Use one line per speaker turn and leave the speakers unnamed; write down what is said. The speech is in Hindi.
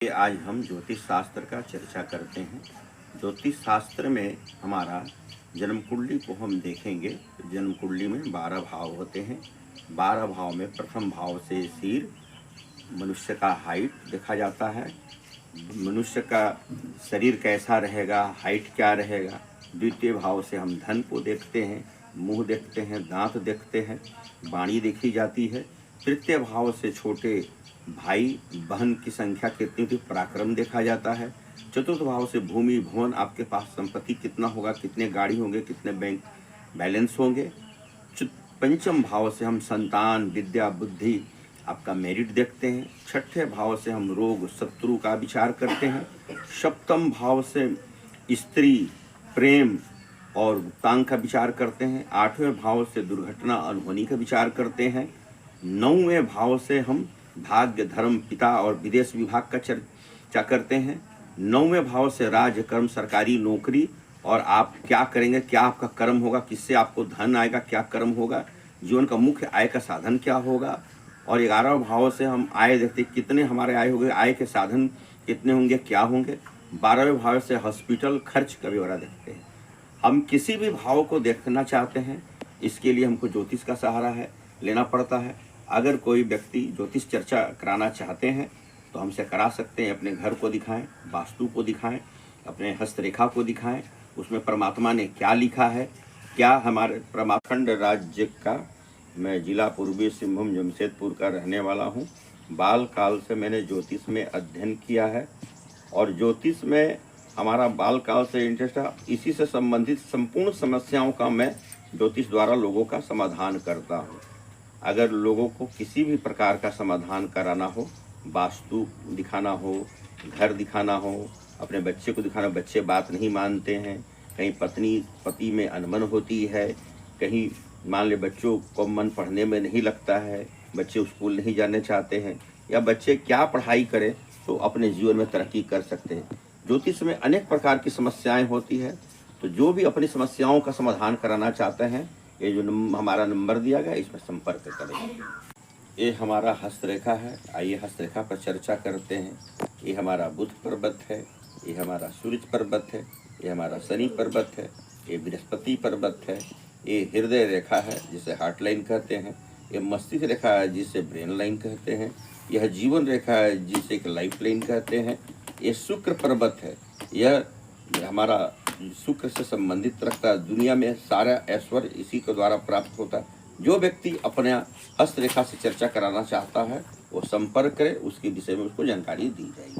आज हम ज्योतिष शास्त्र का चर्चा करते हैं। ज्योतिष शास्त्र में हमारा जन्म कुंडली को हम देखेंगे। जन्म कुंडली में 12 भाव होते हैं। 12 भाव में प्रथम भाव से सिर, मनुष्य का हाइट देखा जाता है। मनुष्य का शरीर कैसा रहेगा, हाइट क्या रहेगा। द्वितीय भाव से हम धन को देखते हैं, मुंह देखते हैं, दांत देखते हैं, वाणी देखी जाती है। तृतीय भाव से छोटे भाई बहन की संख्या कितनी थी, पराक्रम देखा जाता है। चतुर्थ भाव से भूमि भवन, आपके पास संपत्ति कितना होगा, कितने गाड़ी होंगे, कितने बैंक बैलेंस होंगे। पंचम भाव से हम संतान, विद्या, बुद्धि, आपका मेरिट देखते हैं। छठे भाव से हम रोग, शत्रु का विचार करते हैं। सप्तम भाव से स्त्री, प्रेम और गुप्तांग का विचार करते हैं। आठवें भाव से दुर्घटना, अनहोनी का विचार करते हैं। नौवें भाव से हम भाग्य, धर्म, पिता और विदेश विभाग का चर्चा करते हैं। नौवें भाव से राज्य, कर्म, सरकारी नौकरी और आप क्या करेंगे, क्या आपका कर्म होगा, किससे आपको धन आएगा, क्या कर्म होगा, जीवन का मुख्य आय का साधन क्या होगा। और 11 भाव से हम आय देखते हैं, कितने हमारे आय होंगे, आय के साधन कितने होंगे, क्या होंगे। 12वें भाव से हॉस्पिटल खर्च का ब्यौरा देखते हैं। हम किसी भी भाव को देखना चाहते हैं, इसके लिए हमको ज्योतिष का सहारा लेना पड़ता है। अगर कोई व्यक्ति ज्योतिष चर्चा कराना चाहते हैं तो हमसे करा सकते हैं। अपने घर को दिखाएं, वास्तु को दिखाएं, अपने हस्तरेखा को दिखाएं, उसमें परमात्मा ने क्या लिखा है, क्या हमारे परमाखंड राज्य का, मैं जिला पूर्वी सिंहभूम जमशेदपुर का रहने वाला हूं। बाल काल से मैंने ज्योतिष में अध्ययन किया है और ज्योतिष में हमारा बाल काल से इंटरेस्ट है। इसी से संबंधित संपूर्ण समस्याओं का मैं ज्योतिष द्वारा लोगों का समाधान करता हूं। अगर लोगों को किसी भी प्रकार का समाधान कराना हो, वास्तु दिखाना हो, घर दिखाना हो, अपने बच्चे को दिखाना, बच्चे बात नहीं मानते हैं, कहीं पत्नी पति में अनबन होती है, कहीं मान ले बच्चों को मन पढ़ने में नहीं लगता है, बच्चे स्कूल नहीं जाने चाहते हैं, या बच्चे क्या पढ़ाई करें तो अपने जीवन में तरक्की कर सकते हैं। ज्योतिष में अनेक प्रकार की समस्याएं होती है, तो जो भी अपनी समस्याओं का समाधान कराना चाहते हैं, ये जो हमारा नंबर दिया गया, इसमें संपर्क करें। ये हमारा हस्तरेखा है, आइए हस्तरेखा पर चर्चा करते हैं। ये हमारा बुध पर्वत है, ये हमारा सूर्य पर्वत है, ये हमारा शनि पर्वत है, ये बृहस्पति पर्वत है, ये हृदय रेखा है जिसे हार्ट लाइन कहते हैं, ये मस्तिष्क रेखा है जिसे ब्रेन लाइन कहते हैं, यह जीवन रेखा है जिसे एक लाइफ लाइन कहते हैं। ये शुक्र पर्वत है, यह हमारा शुक्र से संबंधित रखता है। दुनिया में सारा ऐश्वर्य इसी के द्वारा प्राप्त होता है। जो व्यक्ति अपने हस्तरेखा से चर्चा कराना चाहता है वो संपर्क करे, उसके विषय में उसको जानकारी दी जाएगी।